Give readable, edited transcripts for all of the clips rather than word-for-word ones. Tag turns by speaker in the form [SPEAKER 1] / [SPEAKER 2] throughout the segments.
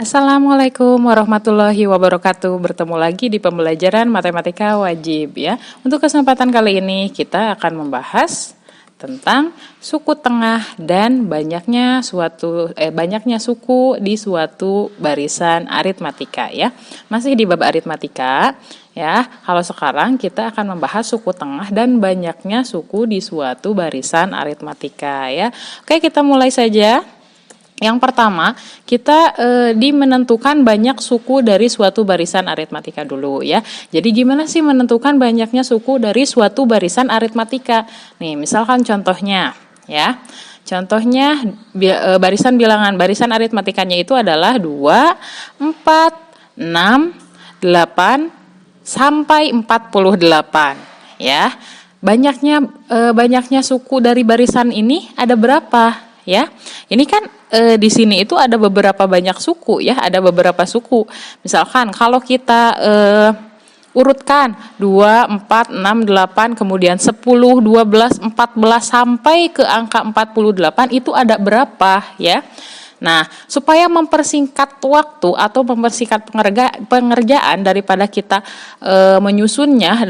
[SPEAKER 1] Assalamualaikum warahmatullahi wabarakatuh. Bertemu lagi di pembelajaran matematika wajib ya. Untuk kesempatan kali ini kita akan membahas tentang suku tengah dan banyaknya suku di suatu barisan aritmatika ya. Masih di bab aritmatika ya. Kalau sekarang kita akan membahas suku tengah dan banyaknya suku di suatu barisan aritmatika ya. Oke, kita mulai saja. Yang pertama, kita menentukan banyak suku dari suatu barisan aritmatika dulu ya. Jadi gimana sih menentukan banyaknya suku dari suatu barisan aritmatika? Nih, misalkan contohnya ya. Contohnya barisan bilangan, barisan aritmatikanya itu adalah 2, 4, 6, 8 sampai 48 ya. Banyaknya suku dari barisan ini ada berapa? Ya, ini kan di sini itu ada beberapa banyak suku ya, ada beberapa suku. Misalkan kalau kita urutkan 2, 4, 6, 8, kemudian 10, 12, 14 sampai ke angka 48 itu ada berapa ya? Nah, supaya mempersingkat waktu atau mempersingkat pengerjaan daripada kita menyusunnya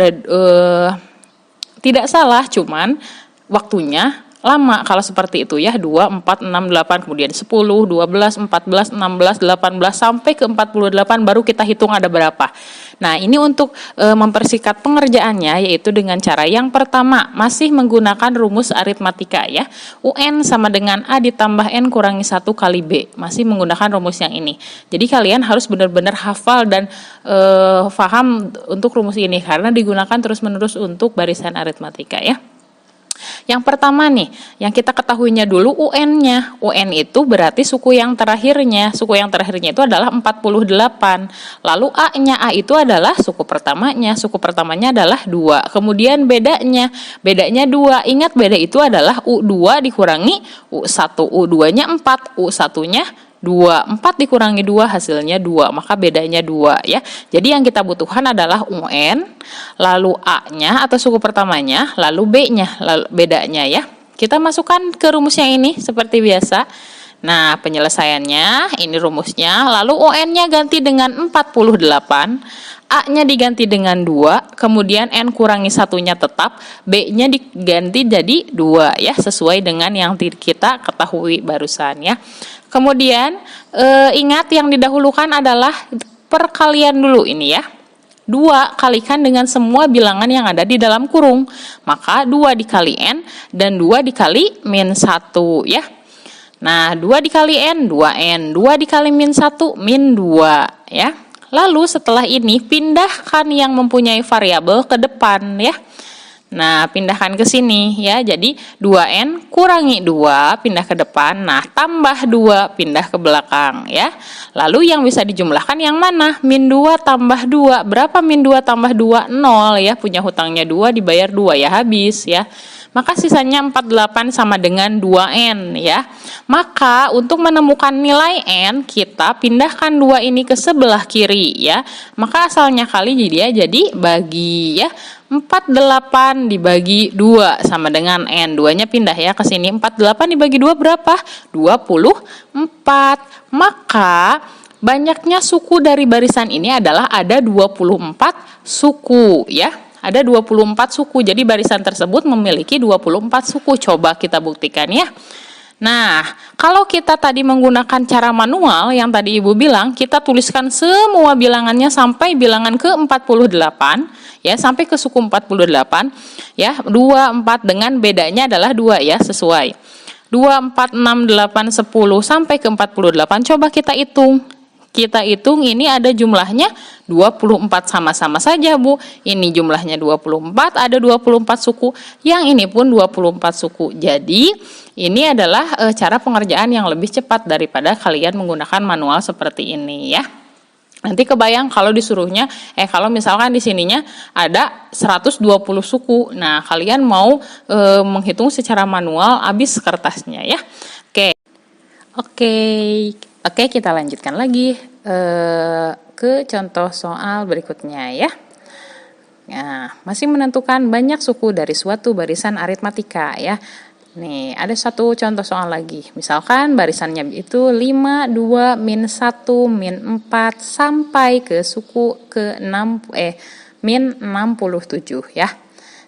[SPEAKER 1] tidak salah, cuman waktunya lama kalau seperti itu ya. 2, 4, 6, 8 kemudian 10, 12, 14, 16, 18 sampai ke 48 baru kita hitung ada berapa. Nah, ini untuk mempersingkat pengerjaannya yaitu dengan cara yang pertama masih menggunakan rumus aritmatika ya. UN sama dengan A ditambah N kurangi 1 kali B. Masih menggunakan rumus yang ini. Jadi kalian harus benar-benar hafal dan paham untuk rumus ini karena digunakan terus-menerus untuk barisan aritmatika ya. Yang pertama nih, yang kita ketahuinya dulu UN-nya. UN itu berarti suku yang terakhirnya. Suku yang terakhirnya itu adalah 48. Lalu A-nya, A itu adalah suku pertamanya. Suku pertamanya adalah 2. Kemudian bedanya 2. Ingat beda itu adalah U2 dikurangi U1. U2-nya 4, U1-nya 2, 4 dikurangi 2 hasilnya 2, maka bedanya 2 ya. Jadi yang kita butuhkan adalah UN, lalu A-nya atau suku pertamanya, lalu B-nya, lalu bedanya ya. Kita masukkan ke rumusnya ini seperti biasa. Nah, penyelesaiannya ini rumusnya, lalu UN-nya ganti dengan 48, A-nya diganti dengan 2, kemudian N kurangi 1-nya tetap, B-nya diganti jadi 2 ya, sesuai dengan yang kita ketahui barusan ya. Kemudian ingat yang didahulukan adalah perkalian dulu ini ya. 2 kalikan dengan semua bilangan yang ada di dalam kurung. Maka 2 dikali N dan 2 dikali min 1 ya. Nah, 2 dikali N, 2N. 2 dikali min 1, min 2 ya. Lalu setelah ini pindahkan yang mempunyai variabel ke depan ya. Nah, pindahkan ke sini ya. Jadi 2N kurangi 2 pindah ke depan. Nah, tambah 2 pindah ke belakang ya. Lalu yang bisa dijumlahkan yang mana? Min 2 tambah 2. Berapa min 2 tambah 2? 0 ya. Punya hutangnya 2 dibayar 2 ya, habis ya. Maka sisanya 48 sama dengan 2N ya. Maka untuk menemukan nilai N, kita pindahkan 2 ini ke sebelah kiri ya. Maka asalnya kali jadi bagi ya. 48 dibagi 2 sama dengan N. 2-nya pindah ya ke sini. 48 dibagi 2 berapa? 24. Maka banyaknya suku dari barisan ini adalah ada 24 suku ya. Ada 24 suku. Jadi barisan tersebut memiliki 24 suku. Coba kita buktikan ya. Nah, kalau kita tadi menggunakan cara manual yang tadi Ibu bilang, kita tuliskan semua bilangannya sampai bilangan ke 48 ya, sampai ke suku 48 ya. 2, 4 dengan bedanya adalah 2 ya, sesuai. 2, 4, 6, 8, 10 sampai ke 48. Coba kita hitung. Kita hitung ini ada jumlahnya 24 sama-sama saja Bu. Ini jumlahnya 24, ada 24 suku. Yang ini pun 24 suku. Jadi ini adalah cara pengerjaan yang lebih cepat daripada kalian menggunakan manual seperti ini ya. Nanti kebayang kalau disuruhnya, kalau misalkan di sininya ada 120 suku. Nah, kalian mau menghitung secara manual, habis kertasnya ya. Oke, kita lanjutkan lagi ke contoh soal berikutnya ya. Nah, masih menentukan banyak suku dari suatu barisan aritmatika ya. Nih, ada satu contoh soal lagi. Misalkan barisannya itu 5, 2, min 1, min 4, sampai ke suku ke min 67 ya.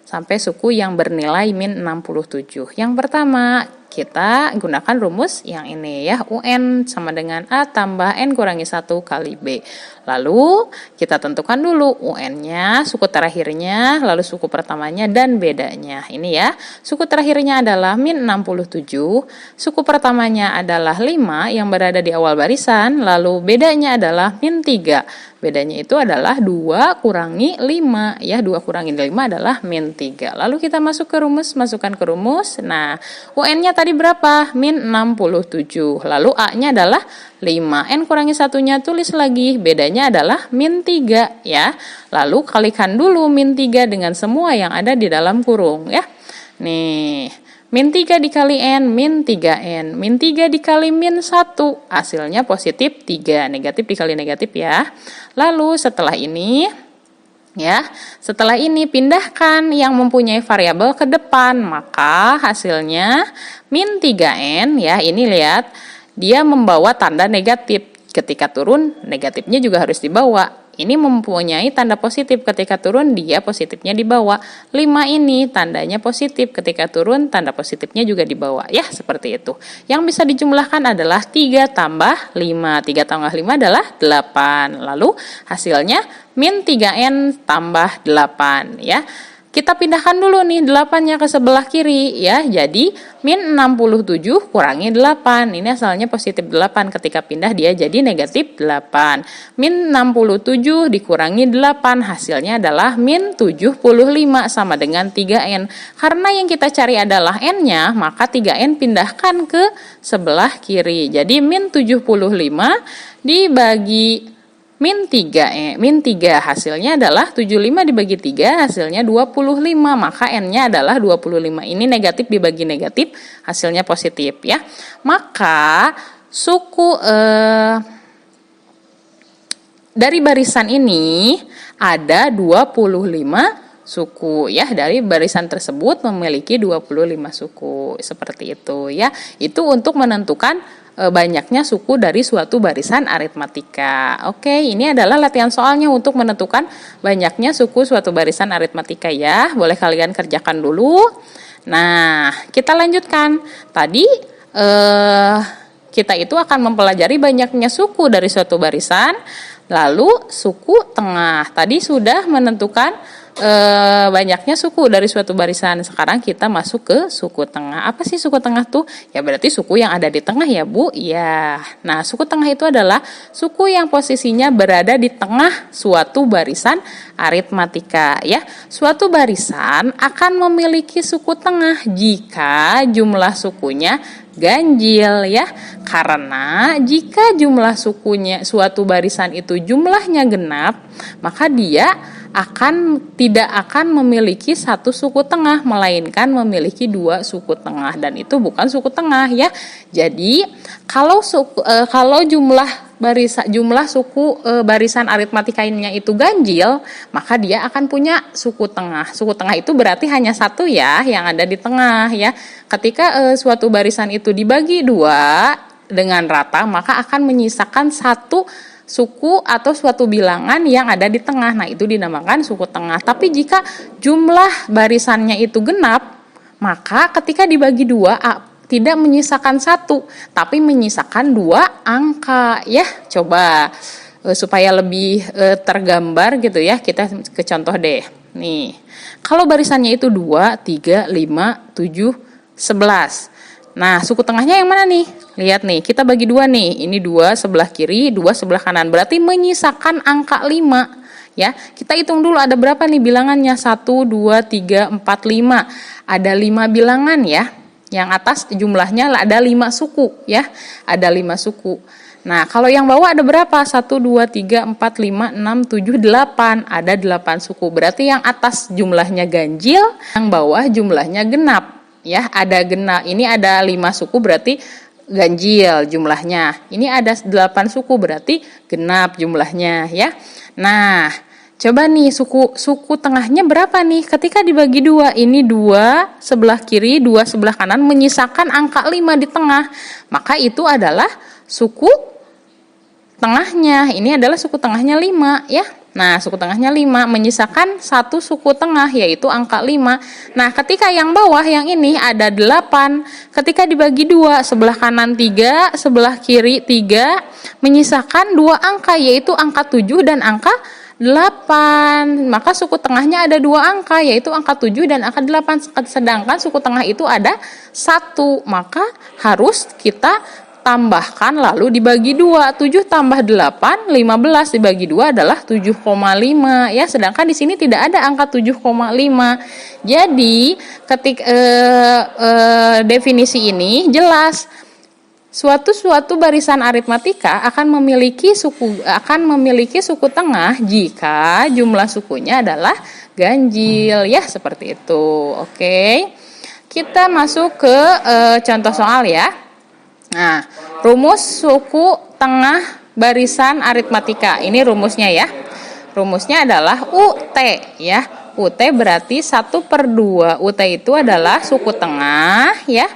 [SPEAKER 1] Sampai suku yang bernilai min 67. Yang pertama, kita gunakan rumus yang ini ya. UN sama dengan A tambah N kurangi 1 kali B. Lalu kita tentukan dulu UN-nya, suku terakhirnya, lalu suku pertamanya dan bedanya. Ini ya, suku terakhirnya adalah min 67, suku pertamanya adalah 5 yang berada di awal barisan, lalu bedanya adalah min 3. Bedanya itu adalah 2 kurangi 5 ya, 2 kurangi 5 adalah min 3. Lalu kita masuk ke rumus, masukkan ke rumus. Nah, UN-nya tadi berapa? Min 67. Lalu A-nya adalah 5. N kurangi 1-nya tulis lagi, bedanya adalah min 3 ya. Lalu kalikan dulu min 3 dengan semua yang ada di dalam kurung ya. Nih, min 3 dikali N, min 3N. Min 3 dikali min 1, hasilnya positif 3. Negatif dikali negatif ya. Lalu setelah ini pindahkan yang mempunyai variabel ke depan, maka hasilnya min 3N ya, ini lihat dia membawa tanda negatif. Ketika turun, negatifnya juga harus dibawa. Ini mempunyai tanda positif, ketika turun dia positifnya dibawa. 5 ini tandanya positif, ketika turun tanda positifnya juga dibawa. Ya, seperti itu. Yang bisa dijumlahkan adalah 3 tambah 5. 3 tambah 5 adalah 8. Lalu hasilnya min 3N tambah 8 ya. Kita pindahkan dulu nih 8-nya ke sebelah kiri ya. Jadi min 67 kurangi 8. Ini asalnya positif 8, ketika pindah dia jadi negatif 8. Min 67 dikurangi 8 hasilnya adalah min 75 sama dengan 3N. Karena yang kita cari adalah N-nya, maka 3N pindahkan ke sebelah kiri. Jadi min 75 dibagi min 3 hasilnya adalah 75 dibagi 3 hasilnya 25, maka N-nya adalah 25. Ini negatif dibagi negatif hasilnya positif ya. Maka suku dari barisan ini ada 25 suku ya. Dari barisan tersebut memiliki 25 suku seperti itu ya. Itu untuk menentukan banyaknya suku dari suatu barisan aritmatika. Oke, ini adalah latihan soalnya untuk menentukan banyaknya suku suatu barisan aritmatika ya. Boleh kalian kerjakan dulu. Nah, kita lanjutkan. Tadi kita itu akan mempelajari banyaknya suku dari suatu barisan. Lalu suku tengah. Tadi sudah menentukan banyaknya suku dari suatu barisan. Sekarang kita masuk ke suku tengah. Apa sih suku tengah tuh? Ya berarti suku yang ada di tengah ya Bu. Ya. Nah, suku tengah itu adalah suku yang posisinya berada di tengah suatu barisan aritmatika ya. Suatu barisan akan memiliki suku tengah jika jumlah sukunya ganjil ya. Karena jika jumlah sukunya suatu barisan itu jumlahnya genap, maka dia tidak akan memiliki satu suku tengah, melainkan memiliki 2 suku tengah, dan itu bukan suku tengah ya. Jadi kalau jumlah suku barisan aritmatikainnya itu ganjil, maka dia akan punya suku tengah. Suku tengah itu berarti hanya satu ya yang ada di tengah ya. Ketika suatu barisan itu dibagi 2 dengan rata, maka akan menyisakan satu suku atau suatu bilangan yang ada di tengah. Nah, itu dinamakan suku tengah. Tapi jika jumlah barisannya itu genap, maka ketika dibagi 2 tidak menyisakan 1, tapi menyisakan 2 angka ya. Coba supaya lebih tergambar gitu ya, kita ke contoh deh. Nih, kalau barisannya itu 2, 3, 5, 7, 11. Nah, suku tengahnya yang mana nih? Lihat nih, kita bagi 2 nih. Ini 2 sebelah kiri, 2 sebelah kanan. Berarti menyisakan angka 5. Ya, kita hitung dulu ada berapa nih bilangannya? 1, 2, 3, 4, 5. Ada 5 bilangan ya. Yang atas jumlahnya ada 5 suku ya. Ada 5 suku. Nah, kalau yang bawah ada berapa? 1, 2, 3, 4, 5, 6, 7, 8. Ada 8 suku. Berarti yang atas jumlahnya ganjil, yang bawah jumlahnya genap. Ya, ada genap. Ini ada 5 suku berarti ganjil jumlahnya. Ini ada 8 suku berarti genap jumlahnya ya. Nah, Coba nih suku tengahnya berapa nih? Ketika dibagi 2, ini 2 sebelah kiri, 2 sebelah kanan, menyisakan angka 5 di tengah. Maka itu adalah suku tengahnya. Ini adalah suku tengahnya 5 ya. Nah, suku tengahnya 5 menyisakan satu suku tengah yaitu angka 5. Nah, ketika yang bawah yang ini ada 8. Ketika dibagi 2, sebelah kanan 3, sebelah kiri 3, menyisakan 2 angka yaitu angka 7 dan angka 8. Maka suku tengahnya ada 2 angka yaitu angka 7 dan angka 8. Sedangkan suku tengah itu ada 1. Maka harus kita tambahkan lalu dibagi 2. 7 tambah 8, 15 dibagi 2 adalah 7,5 ya. Sedangkan di sini tidak ada angka 7,5. Jadi ketika definisi ini jelas suatu barisan aritmatika akan memiliki suku tengah jika jumlah sukunya adalah ganjil ya, seperti itu. Oke. Kita masuk ke contoh soal ya. Nah, rumus suku tengah barisan aritmatika. Ini rumusnya ya. Rumusnya adalah UT ya. UT berarti 1/2. UT itu adalah suku tengah ya.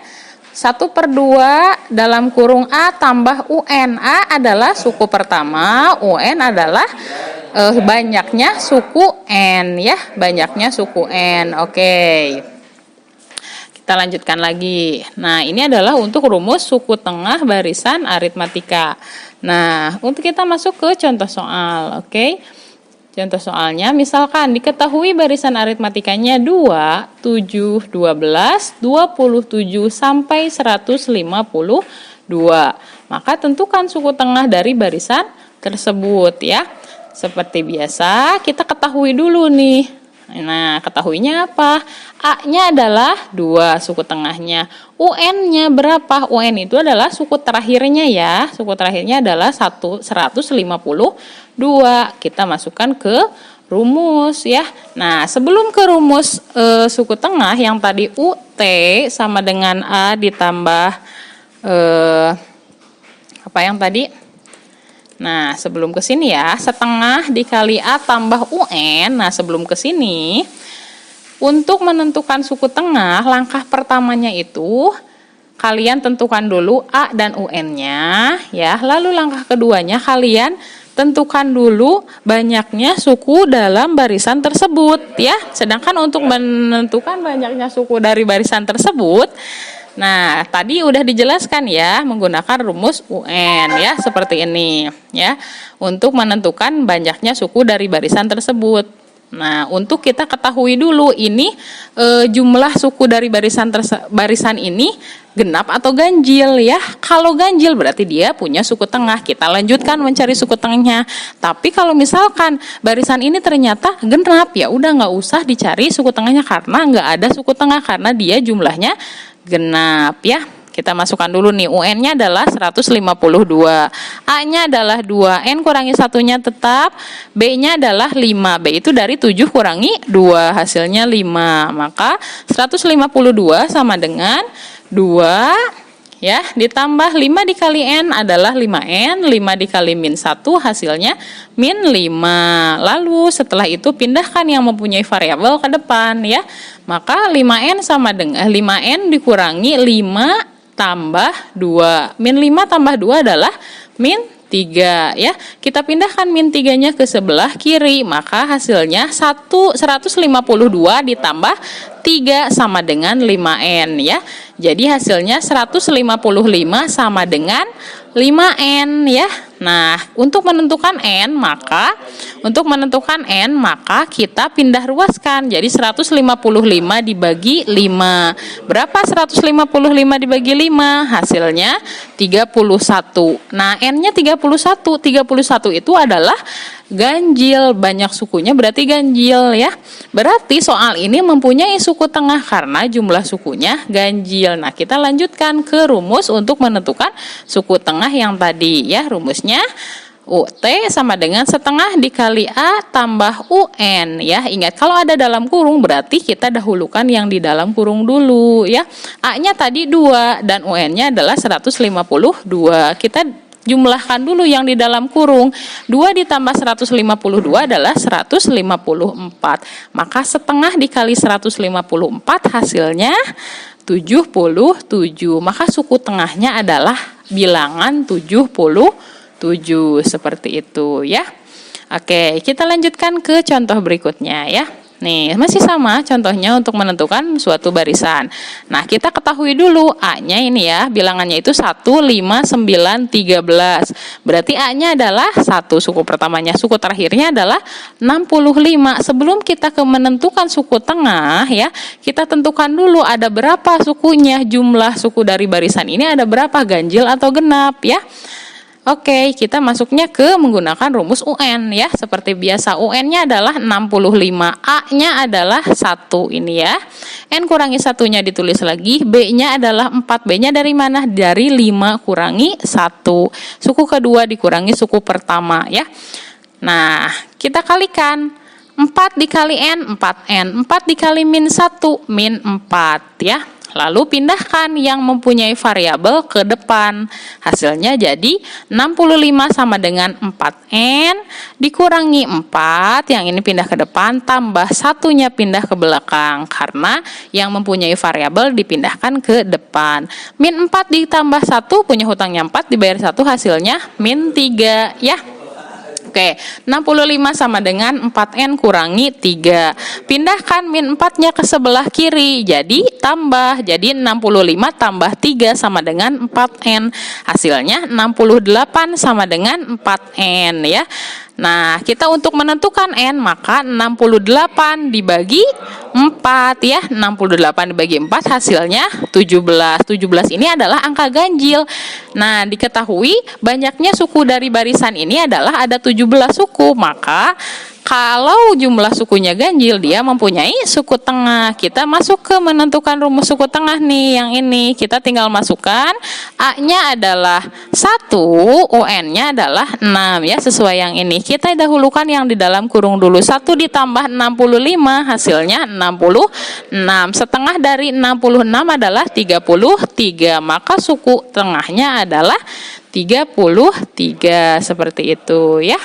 [SPEAKER 1] 1/2 dalam kurung A tambah UN. A adalah suku pertama, UN adalah banyaknya suku N ya, banyaknya suku N. Oke. Kita lanjutkan lagi. Nah, ini adalah untuk rumus suku tengah barisan aritmatika. Nah, untuk kita masuk ke contoh soal, oke. Contoh soalnya, misalkan diketahui barisan aritmatikanya 2, 7, 12, 27, sampai 152. Maka tentukan suku tengah dari barisan tersebut ya. Seperti biasa, kita ketahui dulu nih. Nah, ketahuinya apa? A-nya adalah 2 suku tengahnya. UN-nya berapa? UN itu adalah suku terakhirnya ya. Suku terakhirnya adalah 152. Kita masukkan ke rumus ya. Nah, sebelum ke rumus suku tengah yang tadi UT sama dengan A ditambah apa yang tadi? Nah, sebelum ke sini ya, setengah dikali A tambah UN. Nah, sebelum ke sini, untuk menentukan suku tengah, langkah pertamanya itu kalian tentukan dulu A dan UN-nya ya. Lalu langkah keduanya kalian tentukan dulu banyaknya suku dalam barisan tersebut ya. Sedangkan untuk menentukan banyaknya suku dari barisan tersebut, nah, tadi udah dijelaskan ya menggunakan rumus UN ya, seperti ini ya. Untuk menentukan banyaknya suku dari barisan tersebut. Nah, untuk kita ketahui dulu ini jumlah suku dari barisan ini genap atau ganjil ya. Kalau ganjil berarti dia punya suku tengah. Kita lanjutkan mencari suku tengahnya. Tapi kalau misalkan barisan ini ternyata genap, ya udah nggak usah dicari suku tengahnya karena nggak ada suku tengah karena dia jumlahnya genap ya. Kita masukkan dulu nih, UN-nya adalah 152, A-nya adalah 2, N kurangi satunya tetap, B-nya adalah 5, B itu dari 7 kurangi 2, hasilnya 5, maka 152 sama dengan 2 ya, ditambah 5 dikali N adalah 5N, 5 dikali min 1 hasilnya min 5. Lalu setelah itu pindahkan yang mempunyai variabel ke depan ya. Maka 5N sama dengan 5N dikurangi 5 tambah 2. Min 5 tambah 2 adalah min 3 ya. Kita pindahkan min 3-nya ke sebelah kiri, maka hasilnya 152 ditambah 3 sama dengan 5N ya. Jadi hasilnya 155 sama dengan 5N ya. Nah, untuk menentukan N maka kita pindah ruaskan. Jadi 155 dibagi 5. Berapa 155 dibagi 5? Hasilnya 31. Nah, N-nya 31. 31 itu adalah ganjil, banyak sukunya berarti ganjil ya. Berarti soal ini mempunyai suku tengah karena jumlah sukunya ganjil. Nah, kita lanjutkan ke rumus untuk menentukan suku tengah yang tadi ya. Rumusnya UT sama dengan setengah dikali A tambah UN ya. Ingat kalau ada dalam kurung berarti kita dahulukan yang di dalam kurung dulu ya. A-nya tadi 2 dan UN-nya adalah 152. Kita jumlahkan dulu yang di dalam kurung. 2 ditambah 152 adalah 154. Maka setengah dikali 154 hasilnya 77. Maka suku tengahnya adalah bilangan 77. Seperti itu ya. Oke, kita lanjutkan ke contoh berikutnya ya. Nih, masih sama contohnya untuk menentukan suatu barisan. Nah, kita ketahui dulu A-nya ini ya, bilangannya itu 1, 5, 9, 13. Berarti A-nya adalah 1, suku pertamanya. Suku terakhirnya adalah 65. Sebelum kita ke menentukan suku tengah ya, kita tentukan dulu ada berapa sukunya, jumlah suku dari barisan ini ada berapa, ganjil atau genap ya. Oke, kita masuknya ke menggunakan rumus UN ya. Seperti biasa, UN-nya adalah 65, A-nya adalah 1 ini ya. N kurangi 1-nya ditulis lagi, B-nya adalah 4. B-nya dari mana? Dari 5 kurangi 1. Suku kedua dikurangi suku pertama ya. Nah, kita kalikan. 4 dikali N, 4N. 4 dikali min 1, min 4 ya. Lalu pindahkan yang mempunyai variabel ke depan. Hasilnya jadi 65 sama dengan 4N dikurangi 4, yang ini pindah ke depan, tambah satunya pindah ke belakang. Karena yang mempunyai variabel dipindahkan ke depan. Min 4 ditambah 1, punya hutangnya 4, dibayar 1, hasilnya min 3 ya. Oke, 65 sama dengan 4N kurangi 3. Pindahkan min 4-nya ke sebelah kiri, jadi tambah. Jadi 65 tambah 3 sama dengan 4N. Hasilnya 68 sama dengan 4N ya. Nah, kita untuk menentukan N, maka 68 dibagi 4 ya. 68 dibagi 4 hasilnya 17. 17 ini adalah angka ganjil. Nah, diketahui banyaknya suku dari barisan ini adalah ada 17 suku. Maka kalau jumlah sukunya ganjil, dia mempunyai suku tengah. Kita masuk ke menentukan rumus suku tengah nih, yang ini. Kita tinggal masukkan, A-nya adalah 1, UN-nya adalah 6 ya, sesuai yang ini. Kita dahulukan yang di dalam kurung dulu. 1 ditambah 65, hasilnya 66. Setengah dari 66 adalah 33. Maka suku tengahnya adalah 33. Seperti itu ya.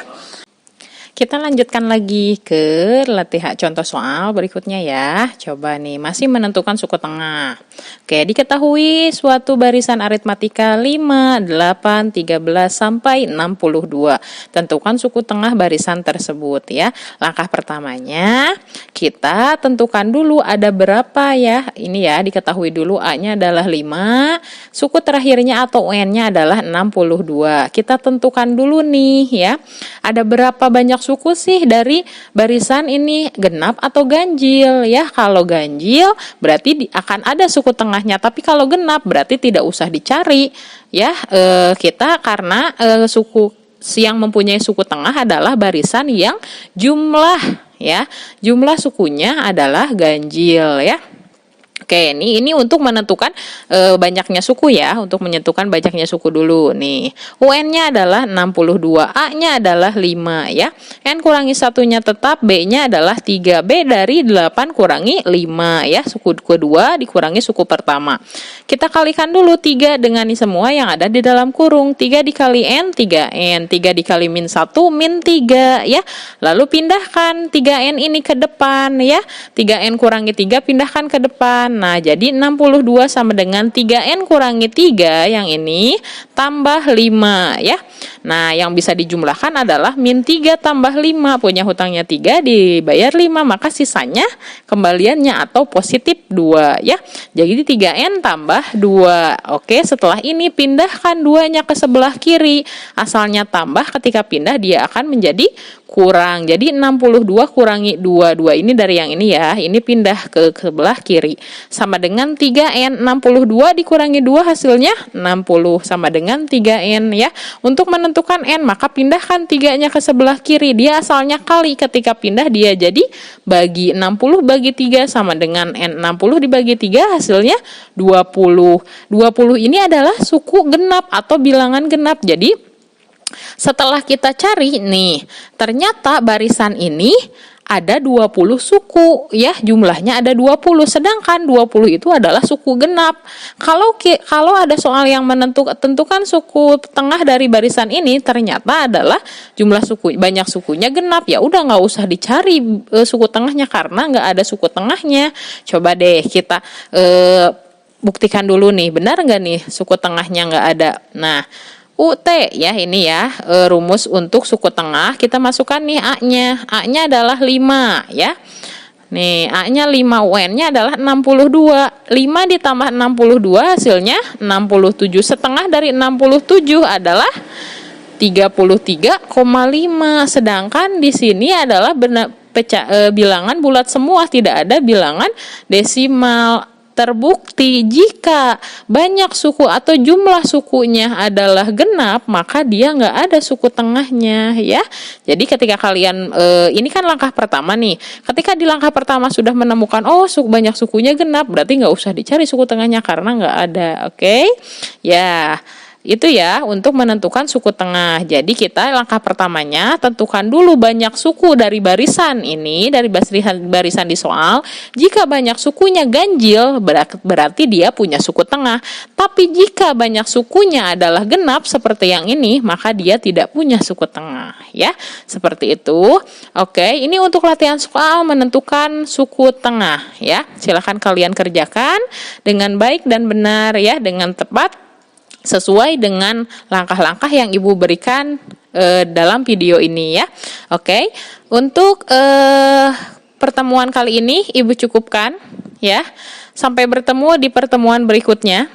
[SPEAKER 1] Kita lanjutkan lagi ke latihan contoh soal berikutnya ya. Coba nih, masih menentukan suku tengah. Oke, diketahui suatu barisan aritmatika 5, 8, 13 sampai 62. Tentukan suku tengah barisan tersebut ya. Langkah pertamanya kita tentukan dulu ada berapa ya. Ini ya, diketahui dulu A-nya adalah 5, suku terakhirnya atau UN-nya adalah 62. Kita tentukan dulu nih ya. Ada berapa banyak suku sih dari barisan ini, genap atau ganjil ya. Kalau ganjil berarti akan ada suku tengahnya, tapi kalau genap berarti tidak usah dicari ya. Kita karena suku yang mempunyai suku tengah adalah barisan yang jumlah sukunya adalah ganjil ya. Oke, ini untuk menentukan banyaknya suku ya, untuk menentukan banyaknya suku dulu nih. UN-nya adalah 62, A-nya adalah 5 ya. N kurangi 1-nya tetap, B-nya adalah 3. B dari 8 kurangi 5 ya, suku kedua dikurangi suku pertama. Kita kalikan dulu 3 dengan semua yang ada di dalam kurung. 3 dikali N, 3N. 3 dikali min 1, min 3 ya. Lalu pindahkan 3N ini ke depan ya. 3N kurangi 3 pindahkan ke depan. Nah, jadi 62 sama dengan 3N kurangi 3, yang ini tambah 5 ya. Nah, yang bisa dijumlahkan adalah min 3 tambah 5. Punya hutangnya 3, dibayar 5, maka sisanya kembaliannya atau positif 2 ya. Jadi 3N tambah 2. Oke, setelah ini pindahkan 2-nya ke sebelah kiri. Asalnya tambah, ketika pindah dia akan menjadi kurang. Jadi 62 kurangi 2. 2 ini dari yang ini ya. Ini pindah ke sebelah kiri. Sama dengan 3N. 62 dikurangi 2 hasilnya 60 sama dengan 3N ya. Untuk menentukan N, maka pindahkan 3-nya ke sebelah kiri. Dia asalnya kali, ketika pindah dia jadi bagi. 60 bagi 3 sama dengan N. 60 dibagi 3 hasilnya 20. 20 ini adalah suku genap atau bilangan genap. Jadi setelah kita cari nih, ternyata barisan ini ada 20 suku ya, jumlahnya ada 20, sedangkan 20 itu adalah suku genap. Kalau ada soal yang tentukan suku tengah dari barisan ini ternyata adalah jumlah suku, banyak sukunya genap, ya udah nggak usah dicari suku tengahnya karena nggak ada suku tengahnya. Coba deh kita buktikan dulu nih, benar nggak nih suku tengahnya nggak ada. Nah, UT ya, ini ya rumus untuk suku tengah. Kita masukkan nih A-nya. A-nya adalah 5 ya. Nih, A-nya 5, UN-nya adalah 62. 5 ditambah 62 hasilnya 67. Setengah dari 67 adalah 33,5. Sedangkan di sini adalah bilangan bulat semua, tidak ada bilangan desimal. Terbukti jika banyak suku atau jumlah sukunya adalah genap, maka dia nggak ada suku tengahnya ya. Jadi ketika kalian ini kan langkah pertama nih. Ketika di langkah pertama sudah menemukan banyak sukunya genap, berarti nggak usah dicari suku tengahnya karena nggak ada. Oke? Ya. Itu ya untuk menentukan suku tengah. Jadi kita langkah pertamanya tentukan dulu banyak suku dari barisan ini, dari barisan di soal. Jika banyak sukunya ganjil berarti dia punya suku tengah. Tapi jika banyak sukunya adalah genap seperti yang ini, maka dia tidak punya suku tengah ya. Seperti itu. Oke, ini untuk latihan soal menentukan suku tengah ya. Silakan kalian kerjakan dengan baik dan benar ya, dengan tepat sesuai dengan langkah-langkah yang Ibu berikan dalam video ini ya. Oke, untuk pertemuan kali ini Ibu cukupkan ya. Sampai bertemu di pertemuan berikutnya.